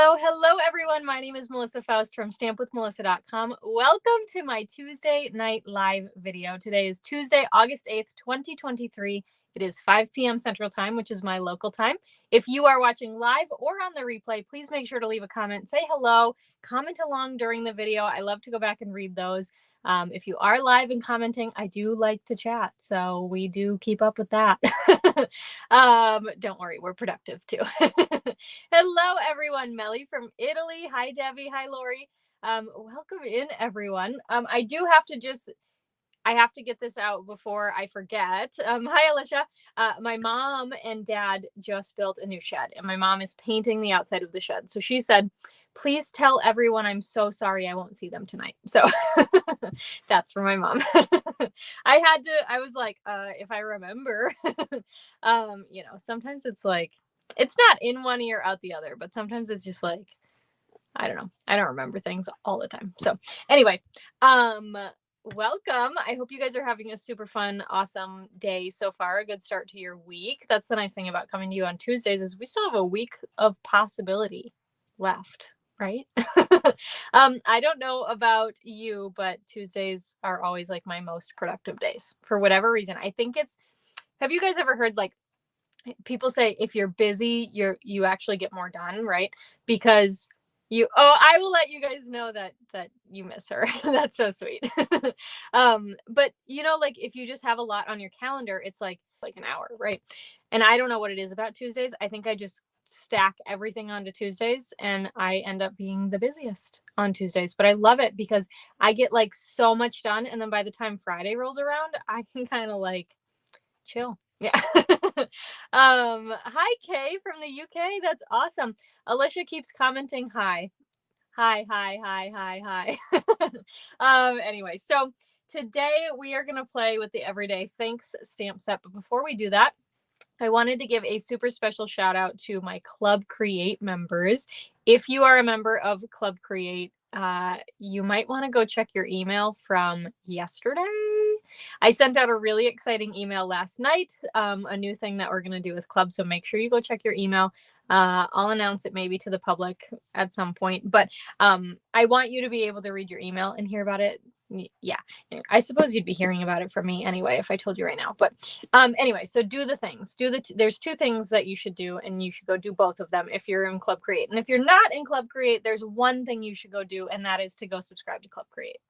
Hello, everyone. My name is Melissa Faust from stampwithmelissa.com. Welcome to my Tuesday night live video. Today is Tuesday, August 8th, 2023. It is 5 p.m. Central Time, which is my local time. If you are watching live or on the replay, please make sure to leave a comment, say hello, comment along during the video. I love to go back and read those. If you are live and commenting, I do like to chat, so we do keep up with that. Don't worry, we're productive too. Hello, everyone. Melly from Italy. Hi, Debbie. Hi, Lori. Welcome in, everyone. I have to get this out before I forget. Hi, Alicia. My mom and dad just built a new shed, and my mom is painting the outside of the shed. So she said, please tell everyone I'm so sorry I won't see them tonight. So that's for my mom. I was like, if I remember, sometimes it's like, it's not in one ear, out the other, but sometimes it's just like, I don't know. I don't remember things all the time. So anyway, welcome. I hope you guys are having a super fun, awesome day so far. A good start to your week. That's the nice thing about coming to you on Tuesdays is we still have a week of possibility left, right? I don't know about you, but Tuesdays are always like my most productive days for whatever reason. I think have you guys ever heard like people say if you're busy, you actually get more done, right? Because I will let you guys know that you miss her. That's so sweet. But like if you just have a lot on your calendar, it's like an hour, right? And I don't know what it is about Tuesdays. I think I just stack everything onto Tuesdays and I end up being the busiest on Tuesdays. But I love it because I get like so much done, and then by the time Friday rolls around, I can kind of like chill. Yeah. Hi, Kay from the UK. That's awesome. Alicia keeps commenting hi. Hi. Anyway, so today we are going to play with the Everyday Thanks stamp set. But before we do that, I wanted to give a super special shout out to my Club Create members. If you are a member of Club Create, you might want to go check your email from yesterday. I sent out a really exciting email last night, a new thing that we're going to do with Club. So make sure you go check your email. I'll announce it maybe to the public at some point, but I want you to be able to read your email and hear about it. Yeah, I suppose you'd be hearing about it from me anyway if I told you right now. But anyway, so do the things. There's two things that you should do, and you should go do both of them if you're in Club Create. And if you're not in Club Create, there's one thing you should go do, and that is to go subscribe to Club Create.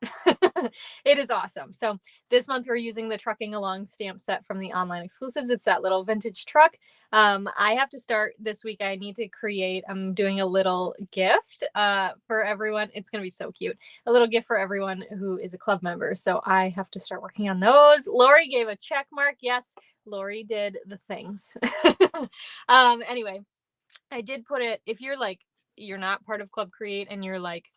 It is awesome. So this month we're using the Trucking Along stamp set from the online exclusives. It's that little vintage truck. I have to start this week. I need to create, I'm doing a little gift for everyone. It's going to be so cute. A little gift for everyone who is a club member. So I have to start working on those. Lori gave a check mark. Yes, Lori did the things. Anyway, I did put it, if you're not part of Club Create and you're like,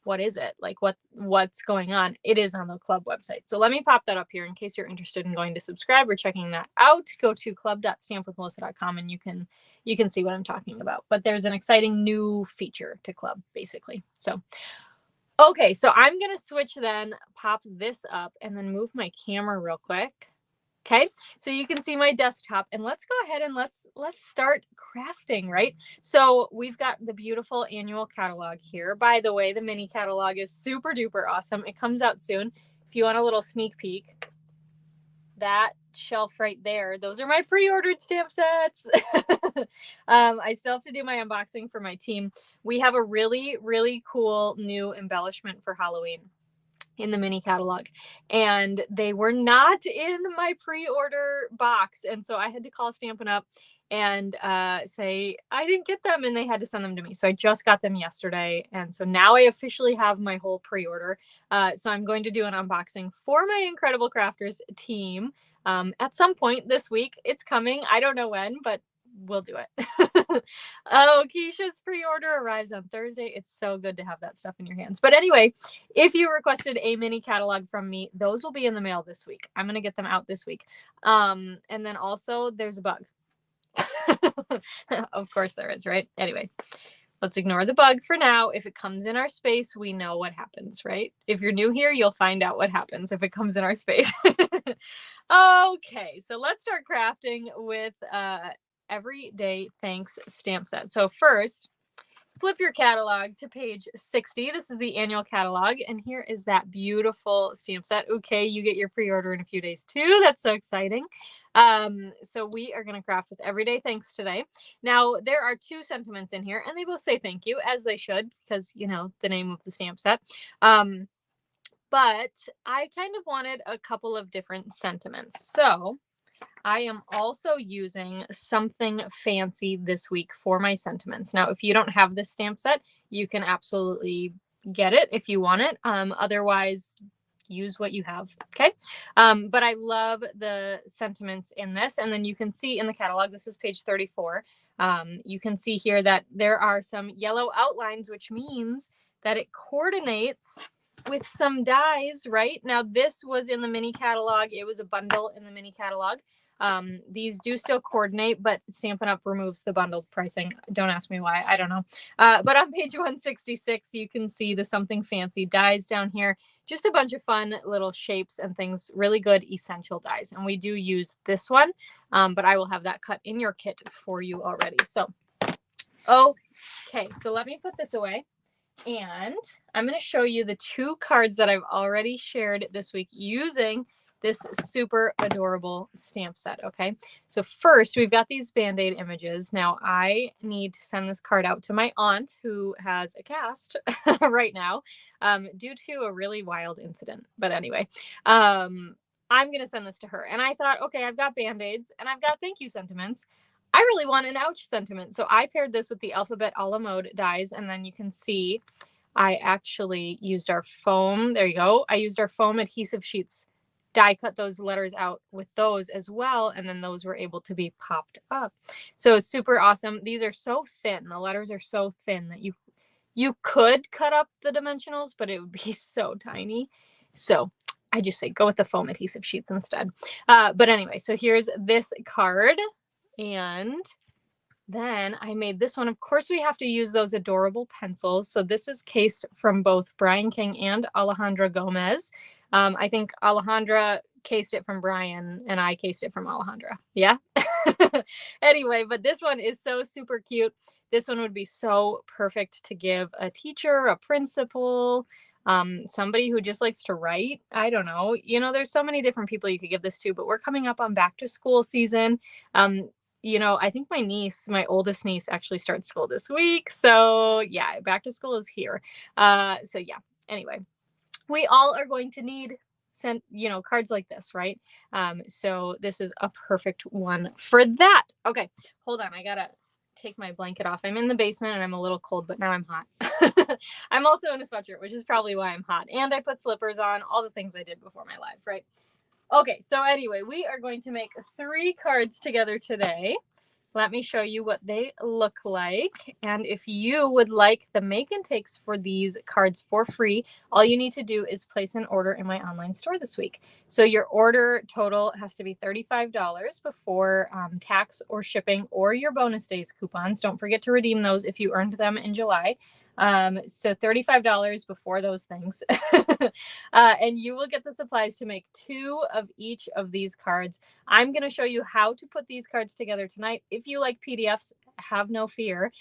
what is it? Like what's going on? It is on the club website. So let me pop that up here in case you're interested in going to subscribe or checking that out. Go to club.stampwithmelissa.com and you can see what I'm talking about. But there's an exciting new feature to Club basically. So okay, so I'm going to switch then, pop this up and then move my camera real quick. Okay, so you can see my desktop, and let's go ahead and let's start crafting, right? So we've got the beautiful annual catalog here. By the way, the mini catalog is super duper awesome. It comes out soon. If you want a little sneak peek, that shelf right there, those are my pre-ordered stamp sets. I still have to do my unboxing for my team. We have a really, really cool new embellishment for Halloween in the mini catalog, and they were not in my pre-order box, and so I had to call Stampin' Up and say I didn't get them, and they had to send them to me. So I just got them yesterday, and so now I officially have my whole pre-order. So I'm going to do an unboxing for my Incredible Crafters team at some point this week. It's coming. I don't know when, but we'll do it. Oh, Keisha's pre-order arrives on Thursday. It's so good to have that stuff in your hands. But anyway, if you requested a mini catalog from me, those will be in the mail this week. I'm going to get them out this week. And then also there's a bug. Of course there is, right? Anyway, let's ignore the bug for now. If it comes in our space, we know what happens, right? If you're new here, you'll find out what happens if it comes in our space. Okay, so let's start crafting with Everyday Thanks stamp set. So first, flip your catalog to page 60. This is the annual catalog, and here is that beautiful stamp set. Okay, you get your pre-order in a few days too. That's so exciting. So we are going to craft with Everyday Thanks today. Now, there are 2 sentiments in here, and they both say thank you, as they should, because, you know, the name of the stamp set. But I kind of wanted a couple of different sentiments. So I am also using something fancy this week for my sentiments. Now, if you don't have this stamp set, you can absolutely get it if you want it. Otherwise, use what you have. Okay. But I love the sentiments in this. And then you can see in the catalog, this is page 34. You can see here that there are some yellow outlines, which means that it coordinates with some dies, right? Now, this was in the mini catalog. It was a bundle in the mini catalog. These do still coordinate, but Stampin' Up removes the bundled pricing. Don't ask me why. I don't know. But on page 166, you can see the Something Fancy dies down here. Just a bunch of fun little shapes and things, really good essential dies. And we do use this one, but I will have that cut in your kit for you already. So, okay, so let me put this away. And I'm going to show you the 2 cards that I've already shared this week using this super adorable stamp set. Okay, so first we've got these Band-Aid images. Now I need to send this card out to my aunt who has a cast right now due to a really wild incident. But anyway, I'm going to send this to her. And I thought, okay, I've got Band-Aids and I've got thank you sentiments. I really want an ouch sentiment. So I paired this with the alphabet a la mode dies. And then you can see I actually used our foam. There you go. I used our foam adhesive sheets, die cut those letters out with those as well. And then those were able to be popped up. So it's super awesome. These are so thin. The letters are so thin that you could cut up the dimensionals, but it would be so tiny. So I just say go with the foam adhesive sheets instead. But anyway, so here's this card. And then I made this one. Of course, we have to use those adorable pencils. So this is cased from both Brian King and Alejandra Gomez. I think Alejandra cased it from Brian and I cased it from Alejandra. Yeah. Anyway, but this one is so super cute. This one would be so perfect to give a teacher, a principal, somebody who just likes to write. I don't know. You know, there's so many different people you could give this to, but we're coming up on back to school season. You know, I think my oldest niece actually starts school this week. So yeah, back to school is here. So yeah, anyway, we all are going to need cards like this, right? So this is a perfect one for that. Okay, hold on. I gotta take my blanket off. I'm in the basement and I'm a little cold, but now I'm hot. I'm also in a sweatshirt, which is probably why I'm hot. And I put slippers on, all the things I did before my live, right? Okay, so anyway, we are going to make 3 cards together today. Let me show you what they look like. And if you would like the make and takes for these cards for free, all you need to do is place an order in my online store this week. So your order total has to be $35 before tax or shipping or your bonus days coupons. Don't forget to redeem those if you earned them in July. So $35 before those things. And you will get the supplies to make 2 of each of these cards. I'm going to show you how to put these cards together tonight. If you like PDFs, have no fear.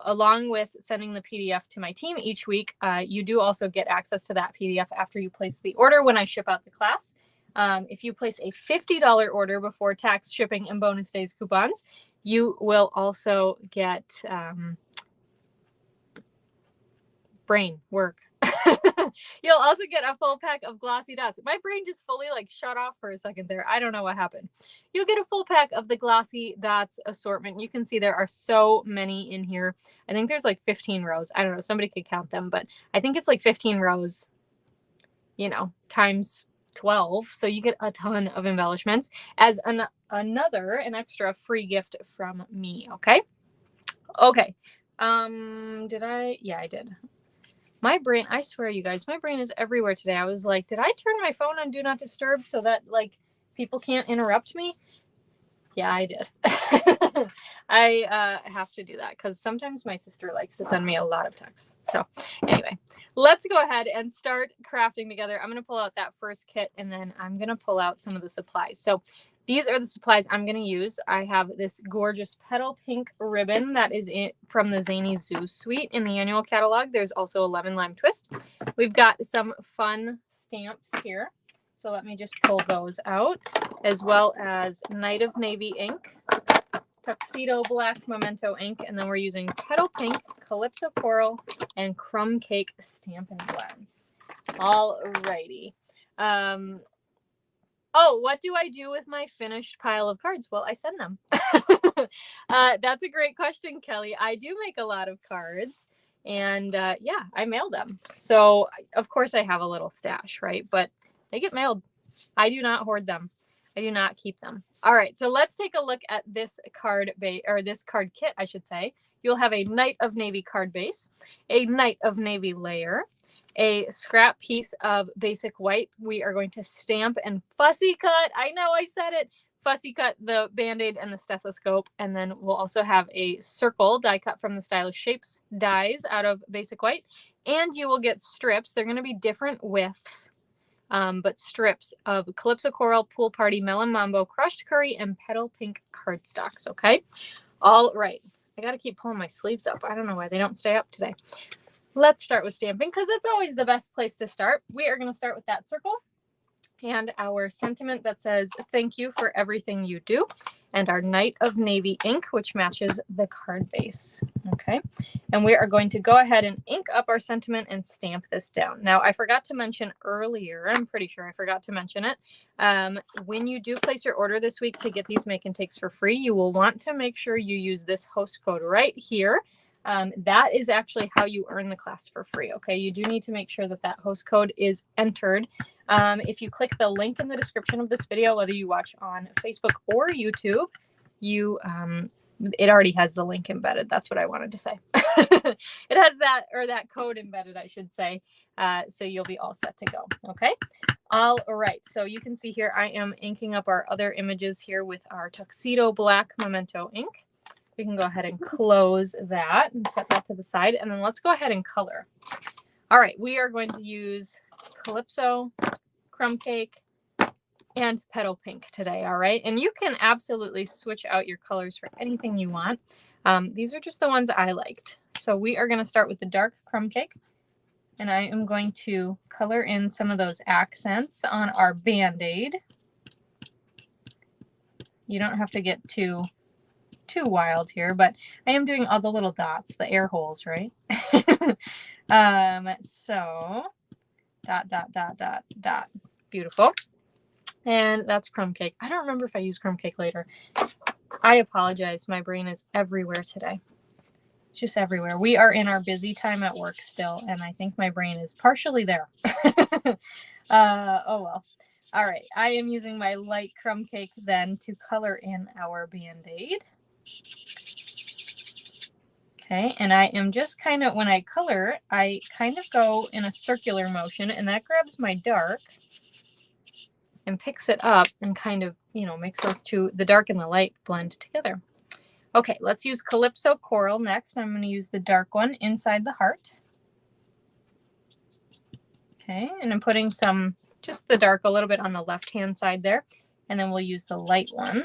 Along with sending the PDF to my team each week, you do also get access to that PDF after you place the order when I ship out the class. If you place a $50 order before tax, shipping, and bonus days coupons, you will also get brain work. You'll also get a full pack of glossy dots. My brain just fully shut off for a second there. I don't know what happened. You'll get a full pack of the glossy dots assortment. You can see there are so many in here. I think there's 15 rows. I don't know. Somebody could count them, but I think it's 15 rows, times 12. So you get a ton of embellishments as an extra free gift from me. Okay. Okay. Did I? Yeah, I did. My brain, I swear, you guys, my brain is everywhere today. I was like, did I turn my phone on Do Not Disturb so that people can't interrupt me? Yeah, I did. I have to do that because sometimes my sister likes to send me a lot of texts. So anyway, let's go ahead and start crafting together. I'm going to pull out that first kit and then I'm going to pull out some of the supplies. So these are the supplies I'm going to use. I have this gorgeous petal pink ribbon that is from the Zany Zoo suite in the annual catalog. There's also a lemon lime twist. We've got some fun stamps here. So let me just pull those out, as well as Night of Navy ink, Tuxedo Black Memento ink, and then we're using Petal Pink, Calypso Coral, and Crumb Cake Stampin' Blends. All righty. Oh, what do I do with my finished pile of cards? Well, I send them. That's a great question, Kelly. I do make a lot of cards, and yeah, I mail them. So, of course, I have a little stash, right? But they get mailed. I do not hoard them. I do not keep them. All right, so let's take a look at this card base, or this card kit, I should say. You'll have a Night of Navy card base, a Night of Navy layer, a scrap piece of basic white. We are going to stamp and fussy cut. I know I said it. Fussy cut the Band-Aid and the stethoscope. And then we'll also have a circle die cut from the Stylish Shapes dies out of basic white. And you will get strips. They're going to be different widths, but strips of Calypso Coral, Pool Party, Melon Mambo, Crushed Curry, and Petal Pink cardstocks. Okay. All right. I got to keep pulling my sleeves up. I don't know why they don't stay up today. Let's start with stamping, because that's always the best place to start. We are going to start with that circle and our sentiment that says, thank you for everything you do, and our Night of Navy ink, which matches the card base. Okay. And we are going to go ahead and ink up our sentiment and stamp this down. Now, I forgot to mention earlier, I'm pretty sure I forgot to mention it. When you do place your order this week to get these make and takes for free, you will want to make sure you use this host code right here. That is actually how you earn the class for free. Okay, you do need to make sure that that host code is entered. If you click the link in the description of this video, whether you watch on Facebook or YouTube, it already has the link embedded. That's what I wanted to say. It has that, or that code embedded, I should say. So you'll be all set to go. Okay. All right. So you can see here, I am inking up our other images here with our Tuxedo Black Memento ink. We can go ahead and close that and set that to the side. And then let's go ahead and color. All right. We are going to use Calypso, Crumb Cake, and Petal Pink today. All right. And you can absolutely switch out your colors for anything you want. These are just the ones I liked. So we are going to start with the dark Crumb Cake. And I am going to color in some of those accents on our Band-Aid. You don't have to get too wild here, but I am doing all the little dots, the air holes, right? So dot, dot, dot, dot, dot. Beautiful. And that's Crumb Cake. I don't remember if I use Crumb Cake later. I apologize. My brain is everywhere today. It's just everywhere. We are in our busy time at work still, and I think my brain is partially there. Oh well. All right. I am using my light Crumb Cake then to color in our Band-Aid. Okay, and I am just kind of, when I color, I kind of go in a circular motion, and that grabs my dark and picks it up and kind of, makes those two, the dark and the light, blend together. Okay, let's use Calypso Coral next. I'm going to use the dark one inside the heart. Okay, and I'm putting just the dark a little bit on the left-hand side there. And then we'll use the light one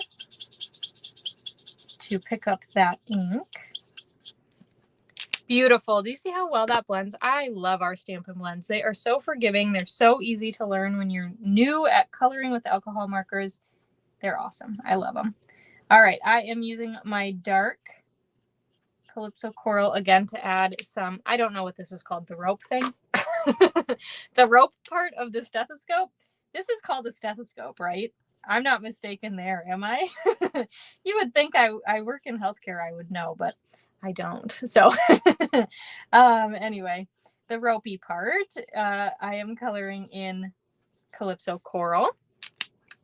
to pick up that ink. Beautiful. Do you see how well that blends? I love our Stampin' Blends. They are so forgiving. They're so easy to learn when you're new at coloring with alcohol markers. They're awesome. I love them. All right, I am using my dark Calypso Coral again to add some, I don't know what this is called, the rope thing. The rope part of the stethoscope. This is called a stethoscope, right? I'm not mistaken there, am I? You would think I work in healthcare, I would know, but I don't. So anyway, the ropey part, I am coloring in Calypso Coral.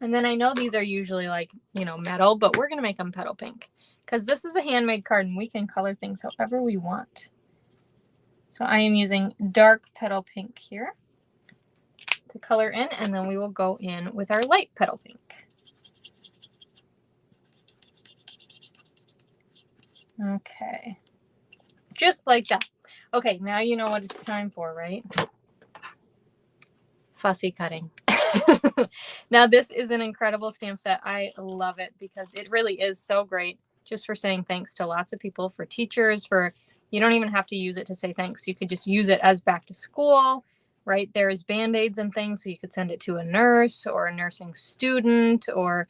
And then I know these are usually like, metal, but we're going to make them petal pink because this is a handmade card and we can color things however we want. So I am using dark petal pink here to color in, and then we will go in with our light petal pink. Okay, just like that. Okay, now you know what it's time for, right? Fussy cutting. Now, this is an incredible stamp set. I love it because it really is so great just for saying thanks to lots of people, for teachers, for you don't even have to use it to say thanks. You could just use it as back to school, right? There's Band-Aids and things, so you could send it to a nurse or a nursing student, or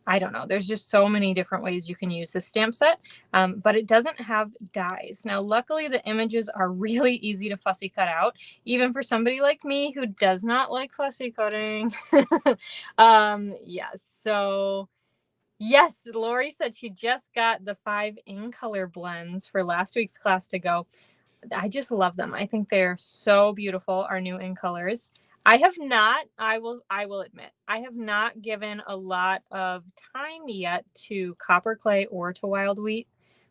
I don't know. There's just so many different ways you can use this stamp set, but it doesn't have dies. Now, luckily, the images are really easy to fussy cut out, even for somebody like me who does not like fussy cutting. Yes, so yes, Lori said she just got the 5 in color blends for last week's class to go. I just love them. I think they're so beautiful, our new in colors. I have not, I will admit, I have not given a lot of time yet to copper clay or to wild wheat,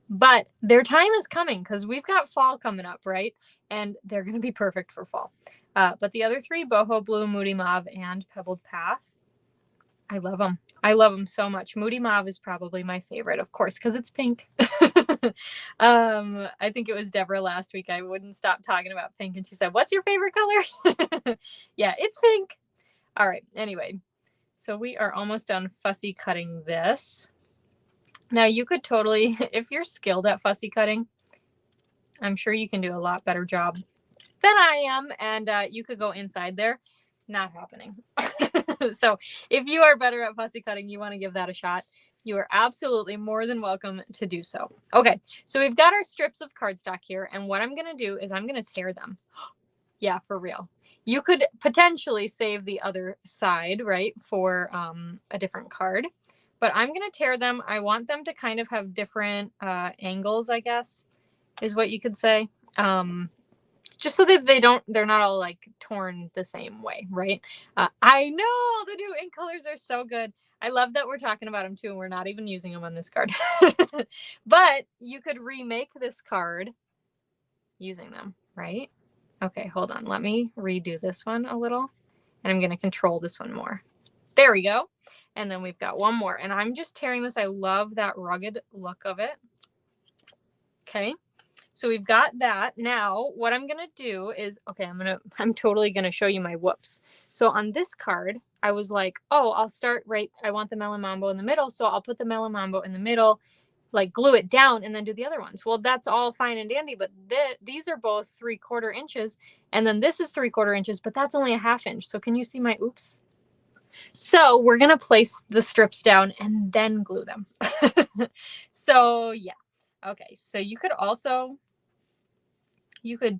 but their time is coming because we've got fall coming up, right? And they're going to be perfect for fall. But the other 3, boho blue, moody mauve, and pebbled path, I love them. I love them so much. Moody Mauve is probably my favorite, of course, because it's pink. I think it was Deborah last week. I wouldn't stop talking about pink, and she said, "What's your favorite color?" Yeah, it's pink. All right. Anyway, so we are almost done fussy cutting this. Now, you could totally, if you're skilled at fussy cutting, I'm sure you can do a lot better job than I am, and you could go inside there. Not happening. So if you are better at fussy cutting, you want to give that a shot, you are absolutely more than welcome to do so. Okay, so we've got our strips of cardstock here, and what I'm going to do is I'm going to tear them. Yeah, for real. You could potentially save the other side, right, for a different card, but I'm going to tear them. I want them to kind of have different angles, I guess, is what you could say. Just so that they're not all like torn the same way, right? I know the new ink colors are so good. I love that we're talking about them too, and we're not even using them on this card. But you could remake this card using them, right? Okay, hold on. Let me redo this one a little, and I'm going to control this one more. There we go. And then we've got one more, and I'm just tearing this. I love that rugged look of it. Okay. So we've got that. Now, what I'm going to do is, okay, I'm totally going to show you my whoops. So on this card, I was like, oh, I'll start right. I want the melon mambo in the middle. So I'll put the melon mambo in the middle, like glue it down and then do the other ones. Well, that's all fine and dandy, but these are both 3/4 inches. And then this is 3/4 inches, but that's only a 1/2 inch. So can you see my oops? So we're going to place the strips down and then glue them. So yeah. Okay, so you could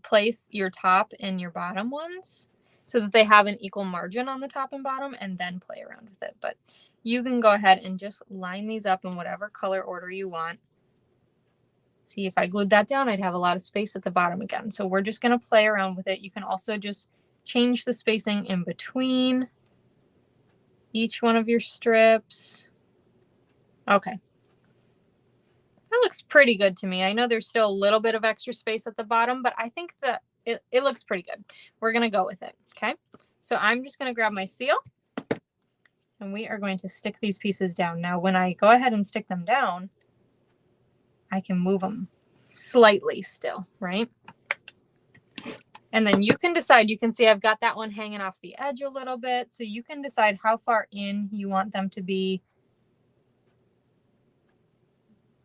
place your top and your bottom ones so that they have an equal margin on the top and bottom, and then play around with it. But you can go ahead and just line these up in whatever color order you want. See, if I glued that down, I'd have a lot of space at the bottom again. So we're just going to play around with it. You can also just change the spacing in between each one of your strips. Okay. That looks pretty good to me. I know there's still a little bit of extra space at the bottom, but I think that it looks pretty good. We're going to go with it. Okay. So I'm just going to grab my seal, and we are going to stick these pieces down. Now, when I go ahead and stick them down, I can move them slightly still, right? And then you can decide, you can see I've got that one hanging off the edge a little bit. So you can decide how far in you want them to be,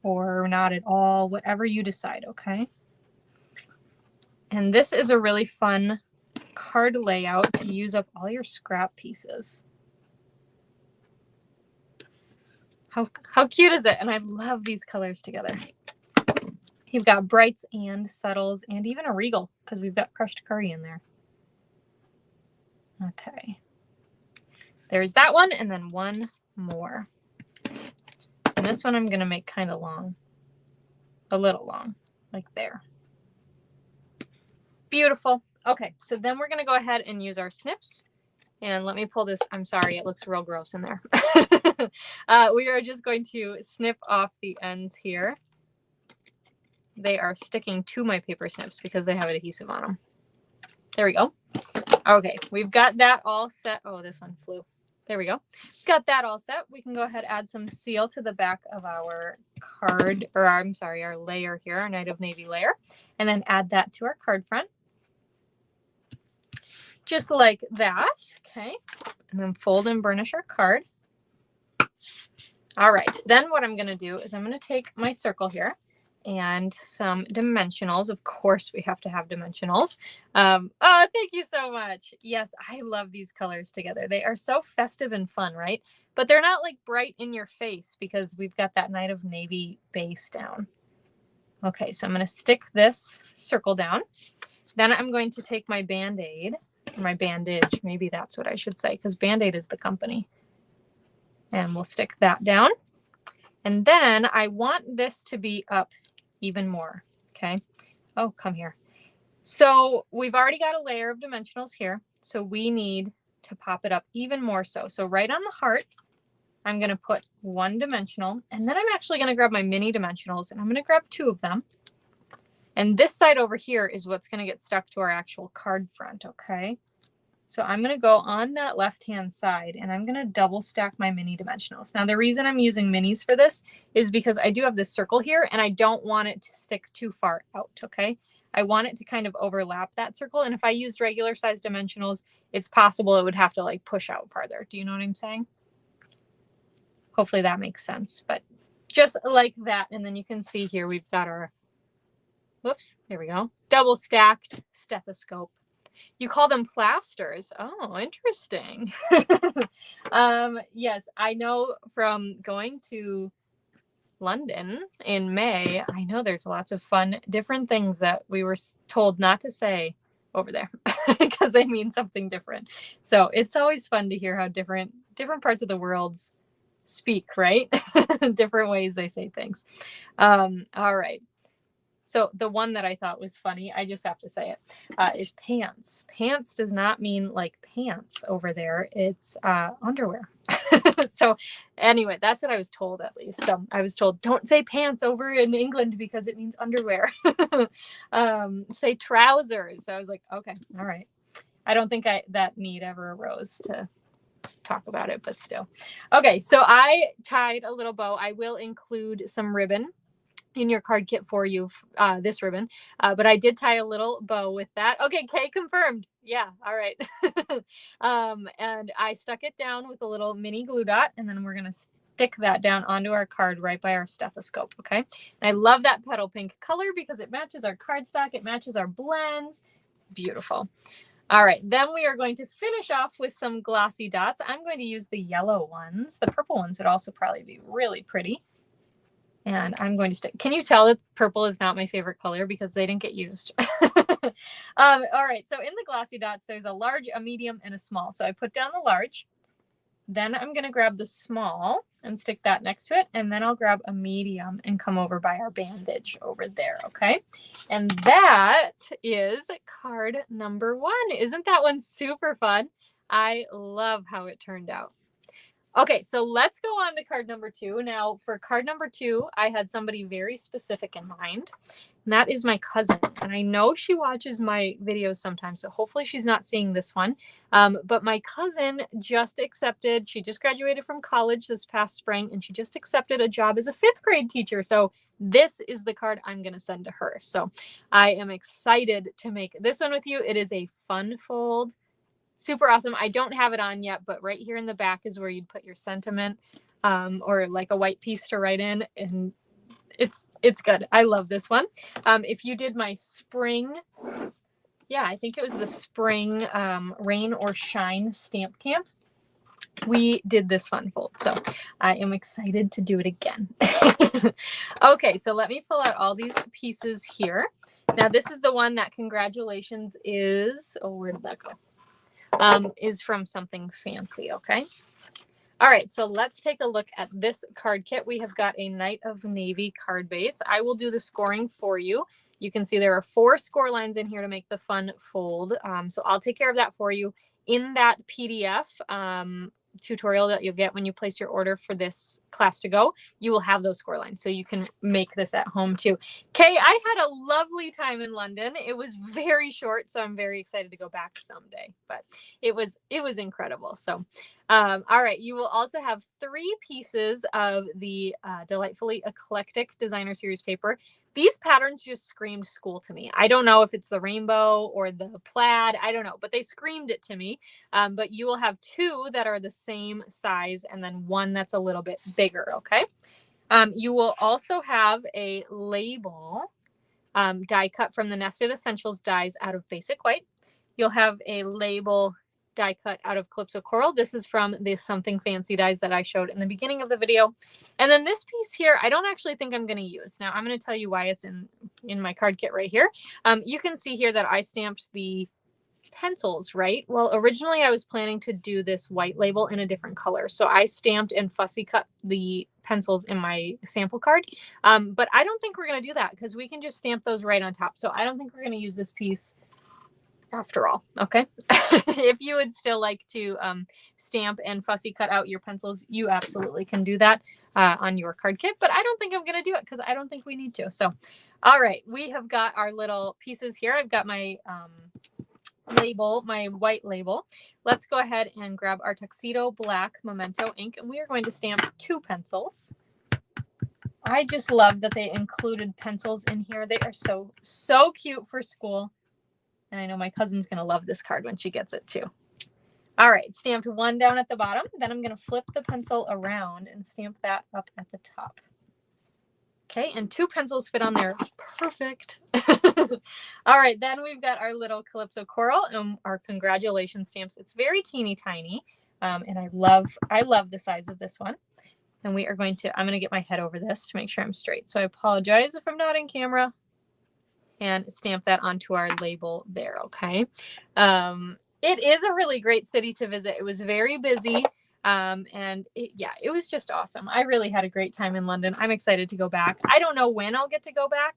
or not at all, whatever you decide, okay? And this is a really fun card layout to use up all your scrap pieces. How cute is it? And I love these colors together. You've got brights and subtles and even a regal because we've got crushed curry in there. Okay. There's that one, and then one more. And this one I'm going to make kind of long. A little long, like there. Beautiful. Okay, so then we're going to go ahead and use our snips. And let me pull this. I'm sorry, it looks real gross in there. We are just going to snip off the ends here. They are sticking to my paper snips because they have adhesive on them. There we go. Okay, we've got that all set. Oh, this one flew. There we go. Got that all set. We can go ahead and add some seal to the back of our card, or I'm sorry, our layer here, our Night of Navy layer, and then add that to our card front. Just like that. Okay. and then fold and burnish our card. All right, then what I'm going to do is I'm going to take my circle here and some dimensionals. Of course, we have to have dimensionals. Oh, thank you so much. Yes, I love these colors together. They are so festive and fun, right? But they're not like bright in your face because we've got that Night of Navy base down. Okay, so I'm going to stick this circle down. Then I'm going to take my Band-Aid, or my bandage, maybe that's what I should say, because Band-Aid is the company. And we'll stick that down. And then I want this to be up even more, okay? Oh, come here. So we've already got a layer of dimensionals here, so we need to pop it up even more so. So right on the heart, I'm going to put one dimensional, and then I'm actually going to grab my mini dimensionals, and I'm going to grab 2 of them. And this side over here is what's going to get stuck to our actual card front, okay? So I'm going to go on that left-hand side, and I'm going to double stack my mini dimensionals. Now, the reason I'm using minis for this is because I do have this circle here, and I don't want it to stick too far out, okay? I want it to kind of overlap that circle, and if I used regular size dimensionals, it's possible it would have to like push out farther. Do you know what I'm saying? Hopefully that makes sense, but just like that. And then you can see here, we've got our, whoops, there we go, double stacked stethoscope. You call them plasters. Oh, interesting. Yes, I know from going to London in May, I know there's lots of fun, different things that we were told not to say over there because they mean something different. So it's always fun to hear how different parts of the world speak, right? Different ways they say things. All right. So the one that I thought was funny, I just have to say it, is pants. Pants does not mean like pants over there. It's underwear. So anyway, that's what I was told at least. So I was told, don't say pants over in England because it means underwear. Say trousers. So I was like, okay, all right. I don't think that need ever arose to talk about it, but still. Okay, so I tied a little bow. I will include some ribbon in your card kit for you, this ribbon, but I did tie a little bow with that. Okay, Kay confirmed. Yeah, all right. And I stuck it down with a little mini glue dot, and then we're gonna stick that down onto our card right by our stethoscope, okay? And I love that petal pink color because it matches our cardstock, it matches our blends. Beautiful. All right, then we are going to finish off with some glossy dots. I'm going to use the yellow ones. The purple ones would also probably be really pretty. And I'm going to stick. Can you tell that purple is not my favorite color because they didn't get used? All right, so in the glossy dots, there's a large, a medium, and a small. So I put down the large. Then I'm going to grab the small and stick that next to it. And then I'll grab a medium and come over by our bandage over there, okay? And that is card number 1. Isn't that one super fun? I love how it turned out. Okay, so let's go on to card number 2. Now, for card number 2, I had somebody very specific in mind, and that is my cousin. And I know she watches my videos sometimes, so hopefully she's not seeing this one. But my cousin just accepted, she just graduated from college this past spring, and she just accepted a job as a 5th grade teacher. So this is the card I'm going to send to her. So I am excited to make this one with you. It is a fun fold. Super awesome. I don't have it on yet, but right here in the back is where you'd put your sentiment, or like a white piece to write in, and it's good. I love this one. If you did my spring, yeah, I think it was the spring rain or shine stamp camp, we did this fun fold. So I am excited to do it again. Okay, so let me pull out all these pieces here. Now this is the one that congratulations is, oh, where did that go? Is from Something Fancy, okay? All right, so let's take a look at this card kit. We have got a Night of Navy card base. I will do the scoring for you. You can see there are 4 score lines in here to make the fun fold. So I'll take care of that for you in that PDF tutorial that you'll get when you place your order for this class to go. You will have those score lines, so you can make this at home too. Kay, I had a lovely time in London. It was very short, so I'm very excited to go back someday, but it was incredible. So all right, you will also have 3 pieces of the Delightfully Eclectic Designer Series paper. these patterns just screamed school to me. I don't know if it's the rainbow or the plaid, I don't know, but they screamed it to me. But you will have two that are the same size and then one that's a little bit bigger, okay? You will also have a label die cut from the Nested Essentials dies out of Basic White. You'll have a label die cut out of Calypso Coral. This is from the Something Fancy dies that I showed in the beginning of the video. And then this piece here, I don't actually think I'm going to use. Now I'm going to tell you why it's in my card kit right here. You can see here that I stamped the pencils, right? Well, originally I was planning to do this white label in a different color. So I stamped and fussy cut the pencils in my sample card. But I don't think we're going to do that because we can just stamp those right on top. So I don't think we're going to use this piece after all. Okay. If you would still like to stamp and fussy cut out your pencils, you absolutely can do that on your card kit, but I don't think I'm going to do it because I don't think we need to. So, all right, we have got our little pieces here. I've got my label, my white label. Let's go ahead and grab our Tuxedo Black Memento ink, and we are going to stamp 2 pencils. I just love that they included pencils in here. They are so cute for school. And I know my cousin's going to love this card when she gets it too. All right, stamped 1 down at the bottom. Then I'm going to flip the pencil around and stamp that up at the top. Okay, and 2 pencils fit on there. Perfect. All right, then we've got our little Calypso Coral and our congratulations stamps. It's very teeny tiny, and I love the size of this one. And we are going to, I'm going to get my head over this to make sure I'm straight. So I apologize if I'm not in camera. And stamp that onto our label there, okay? It is a really great city to visit. It was very busy, and it was just awesome. I really had a great time in London. I'm excited to go back. I don't know when I'll get to go back,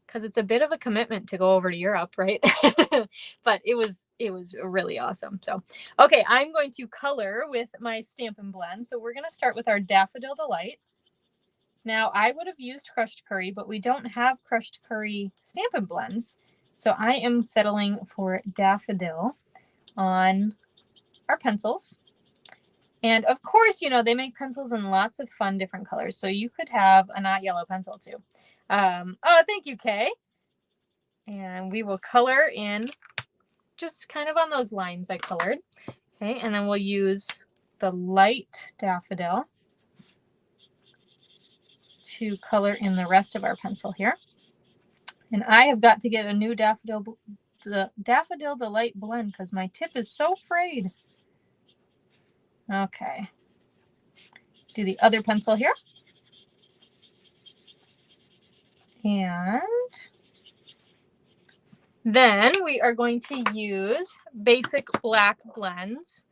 because it's a bit of a commitment to go over to Europe, right? But it was really awesome. So, okay, I'm going to color with my Stampin' Blend. So we're going to start with our Daffodil Delight. Now, I would have used crushed curry, but we don't have crushed curry Stampin' Blends. So I am settling for Daffodil on our pencils. And of course, you know, they make pencils in lots of fun different colors. So you could have a not yellow pencil too. Oh, thank you, Kay. And we will color in just kind of on those lines I colored. Okay, and then we'll use the light daffodil to color in the rest of our pencil here. And I have got to get a new Daffodil Delight blend because my tip is so frayed. Okay. Do the other pencil here. And then we are going to use Basic Black Blends.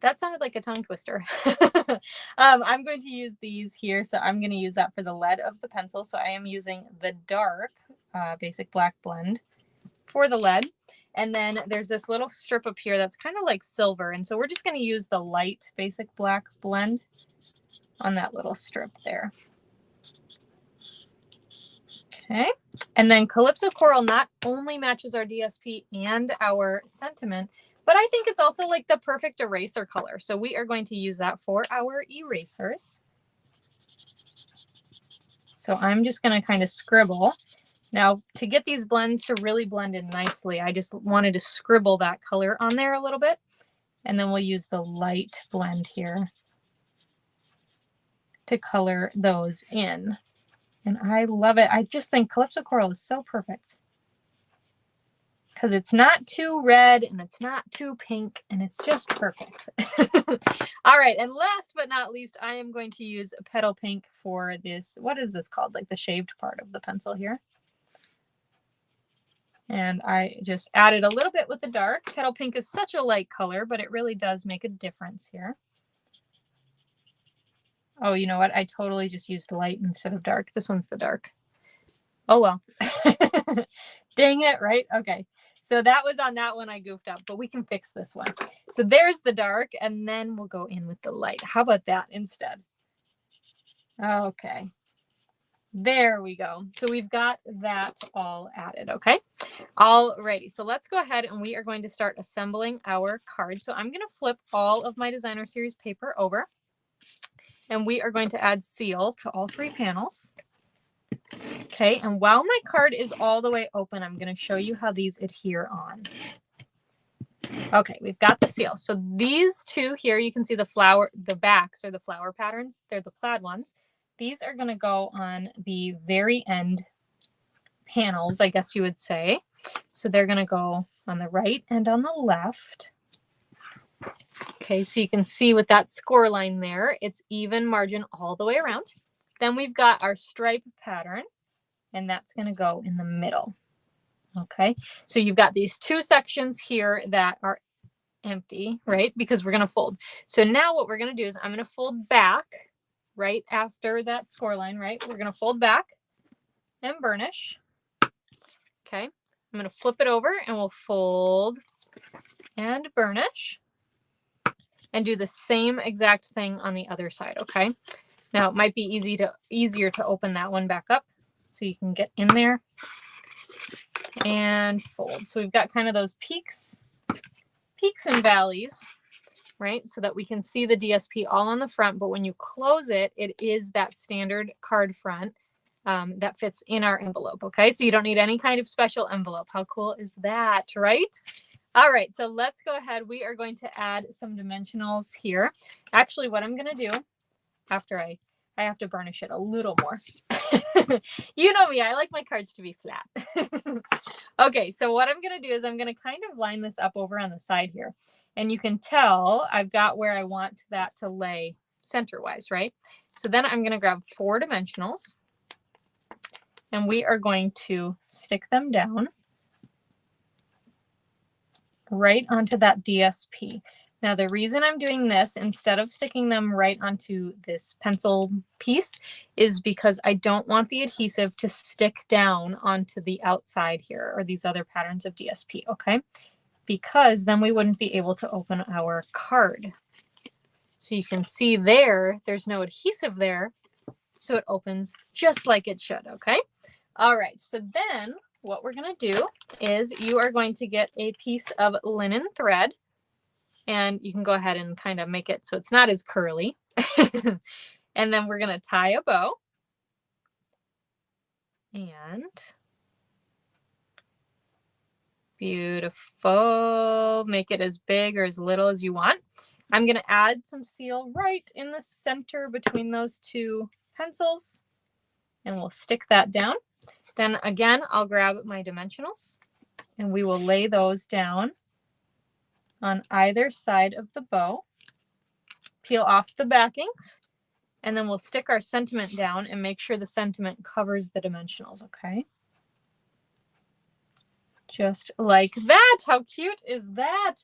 That sounded like a tongue twister. I'm going to use these here. So I'm going to use that for the lead of the pencil. So I am using the dark Basic Black Blend for the lead. And then there's this little strip up here that's kind of like silver. And so we're just going to use the light Basic Black Blend on that little strip there. Okay. And then Calypso Coral not only matches our DSP and our sentiment, but I think it's also like the perfect eraser color. So we are going to use that for our erasers. So I'm just going to kind of scribble. Now, to get these blends to really blend in nicely, I just wanted to scribble that color on there a little bit. And then we'll use the light blend here to color those in. And I love it. I just think Calypso Coral is so perfect. Because it's not too red and it's not too pink and it's just perfect. All right, and last but not least, I am going to use Petal Pink for this. What is this called? Like the shaved part of the pencil here. And I just added a little bit with the dark. Petal Pink is such a light color, but it really does make a difference here. Oh, you know what? I totally just used the light instead of dark. This one's the dark. Oh, well. Dang it, right? Okay. So that was on that one I goofed up, but we can fix this one. So there's the dark, and then we'll go in with the light. How about that instead? Okay. There we go. So we've got that all added, okay? Alrighty, so let's go ahead and we are going to start assembling our card. So I'm going to flip all of my Designer Series paper over, and we are going to add seal to all 3 panels. Okay, and while my card is all the way open, I'm going to show you how these adhere on. Okay, we've got the seal. So these two here, you can see the backs are the flower patterns. They're the plaid ones. These are going to go on the very end panels, I guess you would say. So they're going to go on the right and on the left. Okay, so you can see with that score line there, it's even margin all the way around. Then we've got our stripe pattern, and that's going to go in the middle. Okay, so you've got these two sections here that are empty, right? Because we're going to fold. So now what we're going to do is I'm going to fold back right after that score line, right? We're going to fold back and burnish. Okay, I'm going to flip it over and we'll fold and burnish and do the same exact thing on the other side. Okay, now it might be easier to open that one back up so you can get in there and fold. So we've got kind of those peaks and valleys, right? So that we can see the DSP all on the front, but when you close it, it is that standard card front that fits in our envelope. Okay, so you don't need any kind of special envelope. How cool is that, right? All right, so let's go ahead. We are going to add some dimensionals here. Actually, what I'm going to do after I have to burnish it a little more. You know me, I like my cards to be flat. Okay, so what I'm going to do is I'm going to kind of line this up over on the side here. And you can tell I've got where I want that to lay center-wise, right? So then I'm going to grab 4 dimensionals. And we are going to stick them down right onto that DSP. Now, the reason I'm doing this instead of sticking them right onto this pencil piece is because I don't want the adhesive to stick down onto the outside here or these other patterns of DSP, okay? Because then we wouldn't be able to open our card. So you can see there's no adhesive there, so it opens just like it should, okay? All right, so then what we're going to do is you are going to get a piece of linen thread, and you can go ahead and kind of make it so it's not as curly. And then we're going to tie a bow. And beautiful. Make it as big or as little as you want. I'm going to add some seal right in the center between those two pencils, and we'll stick that down. Then again, I'll grab my dimensionals and we will lay those down on either side of the bow, peel off the backings, and then we'll stick our sentiment down and make sure the sentiment covers the dimensionals, okay? Just like that. How cute is that?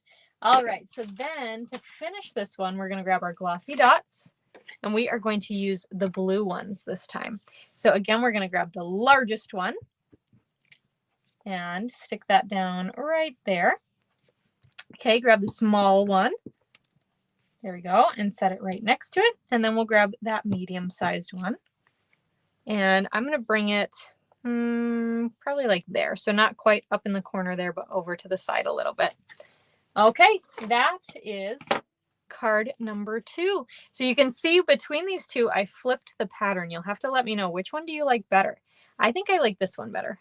All right, so then to finish this one, we're going to grab our glossy dots, and we are going to use the blue ones this time. So again, we're going to grab the largest one and stick that down right there. Okay, grab the small one. There we go, and set it right next to it. And then we'll grab that medium-sized one. And I'm going to bring it probably like there. So not quite up in the corner there, but over to the side a little bit. Okay, that is card number 2. So you can see between these two, I flipped the pattern. You'll have to let me know, which one do you like better? I think I like this one better.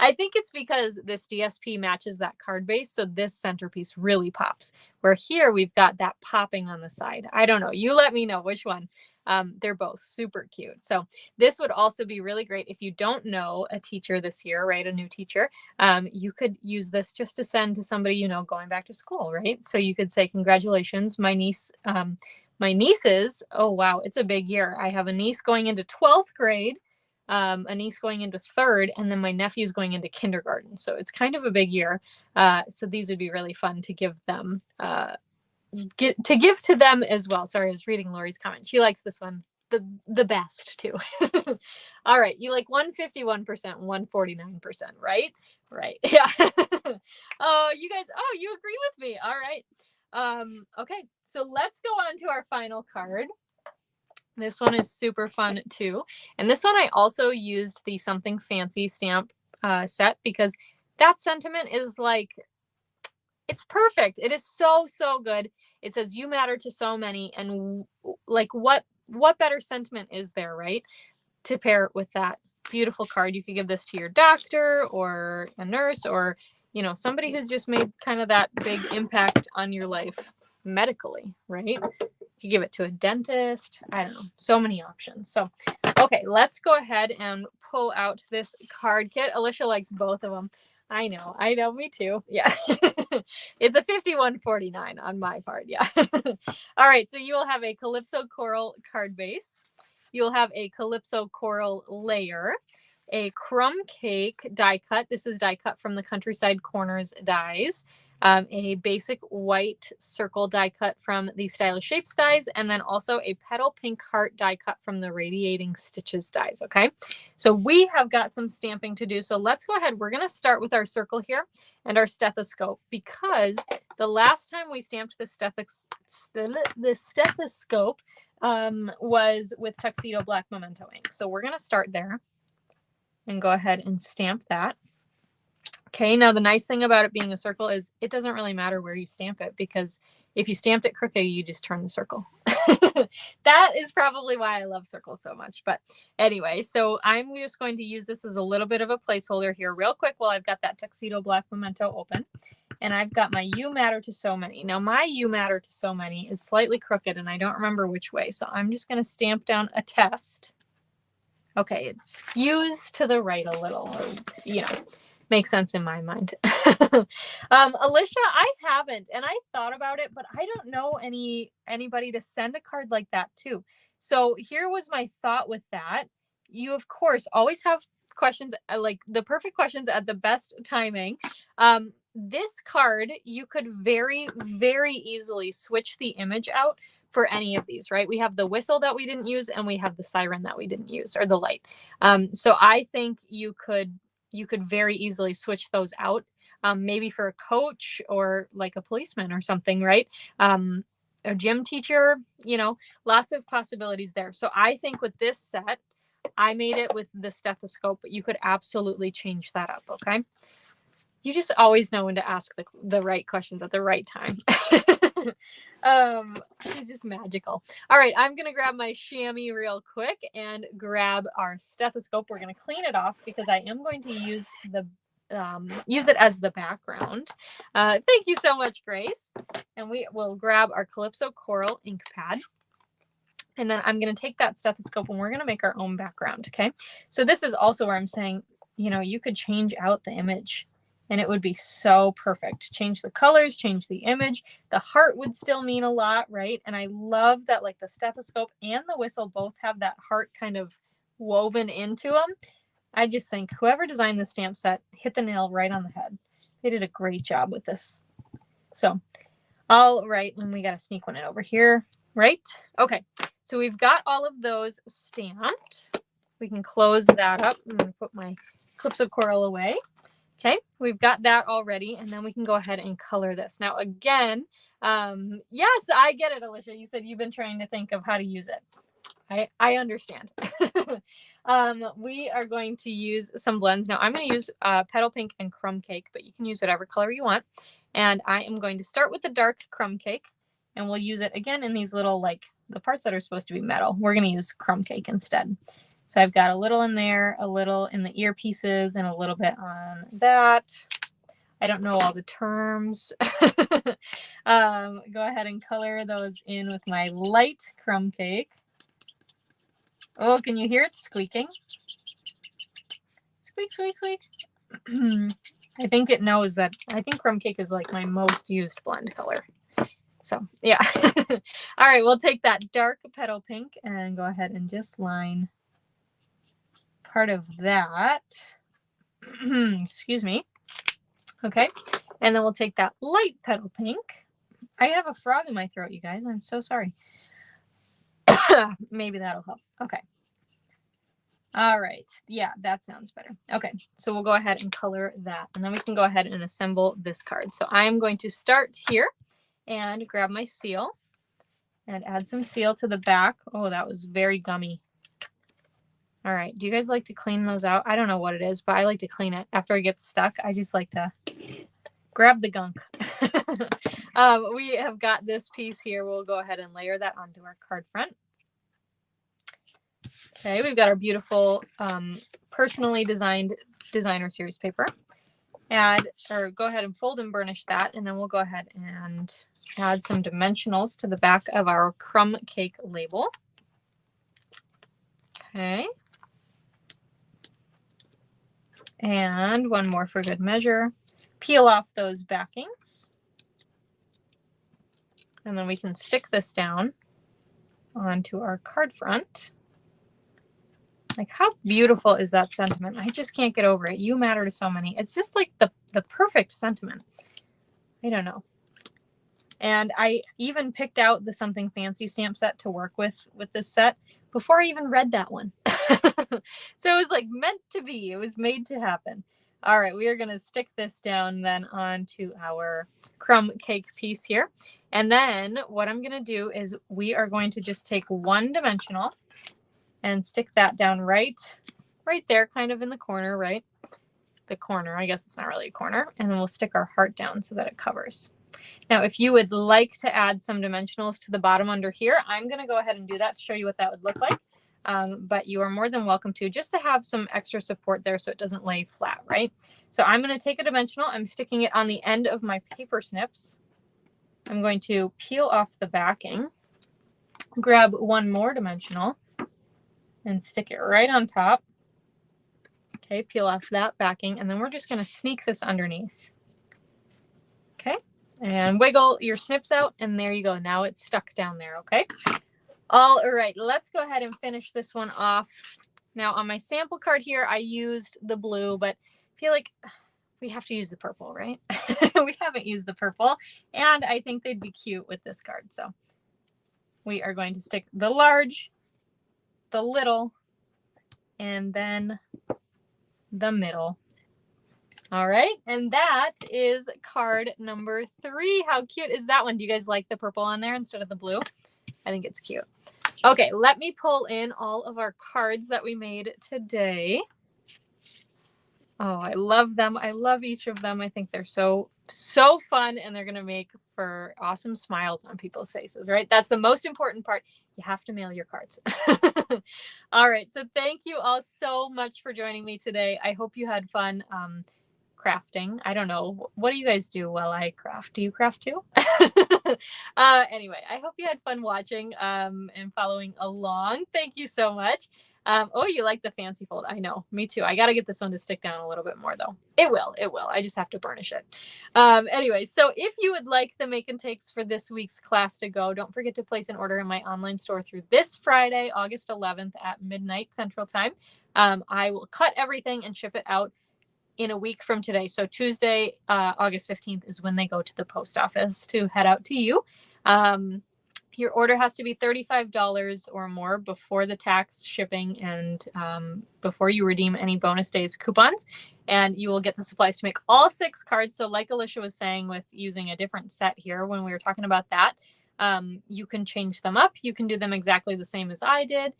I think it's because this DSP matches that card base, so this centerpiece really pops. Where here we've got that popping on the side. I don't know. You let me know which one. They're both super cute. So this would also be really great if you don't know a teacher this year, right? A new teacher. You could use this just to send to somebody, you know, going back to school, right? So you could say, congratulations, my niece. My nieces, oh wow, it's a big year. I have a niece going into 12th grade, a niece going into 3rd, and then my nephew's going into kindergarten. So it's kind of a big year. So these would be really fun to give them, give to them as well. Sorry, I was reading Lori's comment. She likes this one the best too. All right, you like 151%, 149%, right? Right. Yeah. Oh, you guys, oh, you agree with me. All right. Okay, so let's go on to our final card. This one is super fun too. And this one I also used the Something Fancy stamp set because that sentiment is like, it's perfect. It is so, so good. It says you matter to so many. And like what better sentiment is there, right? to pair with that beautiful card. You could give this to your doctor or a nurse or, you know, somebody who's just made kind of that big impact on your life medically, right? You could give it to a dentist. I don't know. So many options. So, okay, let's go ahead and pull out this card kit. Alicia likes both of them. I know, me too. Yeah. It's a 51.49 on my part. Yeah. All right, so you will have a Calypso Coral card base. You'll have a Calypso Coral layer, a crumb cake die cut. This is die cut from the Countryside Corners dies. A basic white circle die cut from the Stylish Shapes dies, and then also a petal pink heart die cut from the Radiating Stitches dies, okay? So we have got some stamping to do, so let's go ahead. We're gonna start with our circle here and our stethoscope, because the last time we stamped the stethoscope was with Tuxedo Black Memento ink. So we're gonna start there and go ahead and stamp that. Okay, now the nice thing about it being a circle is it doesn't really matter where you stamp it, because if you stamped it crooked, you just turn the circle. That is probably why I love circles so much. But anyway, so I'm just going to use this as a little bit of a placeholder here real quick while I've got that Tuxedo Black Memento open. And I've got my You Matter to So Many. Now my You Matter to So Many is slightly crooked and I don't remember which way. So I'm just going to stamp down a test. Okay, it skews to the right a little, or, you know, makes sense in my mind. Alicia, I haven't, and I thought about it, but I don't know anybody to send a card like that to. So here was my thought with that. You, of course, always have questions, like the perfect questions at the best timing. This card, you could very, very easily switch the image out for any of these, right? We have the whistle that we didn't use, and we have the siren that we didn't use, or the light. So I think you could very easily switch those out, maybe for a coach or like a policeman or something, right? A gym teacher, you know, lots of possibilities there. So I think with this set, I made it with the stethoscope, but you could absolutely change that up, okay? You just always know when to ask the right questions at the right time. She's just magical. All right, I'm gonna grab my chamois real quick and grab our stethoscope. We're gonna clean it off because I am going to use it as the background. Thank you so much, Grace. And we will grab our Calypso Coral ink pad. And then I'm gonna take that stethoscope and we're gonna make our own background, okay? So this is also where I'm saying, you know, you could change out the image and it would be so perfect. Change the colors, change the image. The heart would still mean a lot, right? And I love that like the stethoscope and the whistle both have that heart kind of woven into them. I just think whoever designed the stamp set hit the nail right on the head. They did a great job with this. So, all right, and we got to sneak one in over here, right? Okay, so we've got all of those stamped. We can close that up. I'm going to put my Calypso Coral away. Okay, we've got that already, and then we can go ahead and color this. Now, again, yes, I get it, Alicia. You said you've been trying to think of how to use it. I understand. We are going to use some blends. Now, I'm going to use Petal Pink and Crumb Cake, but you can use whatever color you want. And I am going to start with the dark Crumb Cake, and we'll use it again in these little, like, the parts that are supposed to be metal. We're going to use Crumb Cake instead. So I've got a little in there, a little in the earpieces, and a little bit on that. I don't know all the terms. Go ahead and color those in with my light Crumb Cake. Oh, can you hear it squeaking? Squeak, squeak, squeak. I think it knows that. I think Crumb Cake is like my most used blend color. So, yeah. All right, we'll take that dark Petal Pink and go ahead and just line part of that. Excuse me. Okay, and then we'll take that light Petal Pink. I have a frog in my throat, you guys. I'm so sorry. Maybe that'll help. Okay. All right. Yeah, that sounds better. Okay, so we'll go ahead and color that, and then we can go ahead and assemble this card. So I'm going to start here and grab my seal and add some seal to the back. Oh, that was very gummy. All right. Do you guys like to clean those out? I don't know what it is, but I like to clean it. After it gets stuck, I just like to grab the gunk. We have got this piece here. We'll go ahead and layer that onto our card front. Okay, we've got our beautiful personally designed designer series paper. Go ahead and fold and burnish that, and then we'll go ahead and add some dimensionals to the back of our crumb cake label. Okay. And one more for good measure. Peel off those backings. And then we can stick this down onto our card front. Like, how beautiful is that sentiment? I just can't get over it. You matter to so many. It's just like the perfect sentiment. I don't know. And I even picked out the Something Fancy stamp set to work with this set before I even read that one. So it was like meant to be. It was made to happen. All right, we are going to stick this down then onto our crumb cake piece here. And then what I'm going to do is we are going to just take one dimensional and stick that down right there, kind of in the corner, right? The corner, I guess it's not really a corner. And then we'll stick our heart down so that it covers. Now, if you would like to add some dimensionals to the bottom under here, I'm going to go ahead and do that to show you what that would look like. But you are more than welcome to, just to have some extra support there so it doesn't lay flat, right? So I'm going to take a dimensional. I'm sticking it on the end of my paper snips. I'm going to peel off the backing, grab one more dimensional, and stick it right on top. Okay, peel off that backing, and then we're just going to sneak this underneath. Okay, and wiggle your snips out, and there you go. Now it's stuck down there, okay? All right, let's go ahead and finish this one off. Now on my sample card here, I used the blue, but I feel like we have to use the purple, right? We haven't used the purple, and I think they'd be cute with this card. So we are going to stick the large, the little, and then the middle. All right, and that is card number 3. How cute is that one? Do you guys like the purple on there instead of the blue? I think it's cute. Okay, let me pull in all of our cards that we made today. Oh, I love them. I love each of them. I think they're so fun, and they're going to make for awesome smiles on people's faces, right? That's the most important part. You have to mail your cards. All right, so thank you all so much for joining me today. I hope you had fun crafting. I don't know. What do you guys do while I craft? Do you craft too? Anyway, I hope you had fun watching and following along. Thank you so much. Oh, you like the fancy fold. I know. Me too. I got to get this one to stick down a little bit more, though. It will. It will. I just have to burnish it. Anyway, so if you would like the make and takes for this week's class to go, don't forget to place an order in my online store through this Friday, August 11th at midnight Central Time. I will cut everything and ship it out in a week from today. So Tuesday, August 15th is when they go to the post office to head out to you. Your order has to be $35 or more before the tax, shipping, and before you redeem any bonus days coupons. And you will get the supplies to make all 6 cards. So like Alicia was saying with using a different set here when we were talking about that, you can change them up. You can do them exactly the same as I did.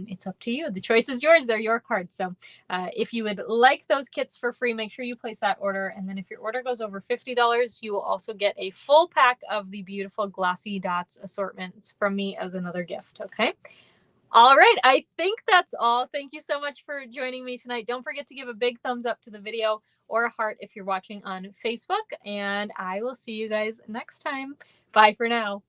It's up to you. The choice is yours. They're your cards. So if you would like those kits for free, make sure you place that order. And then if your order goes over $50, you will also get a full pack of the beautiful glossy dots assortments from me as another gift. Okay. All right. I think that's all. Thank you so much for joining me tonight. Don't forget to give a big thumbs up to the video or a heart if you're watching on Facebook. And I will see you guys next time. Bye for now.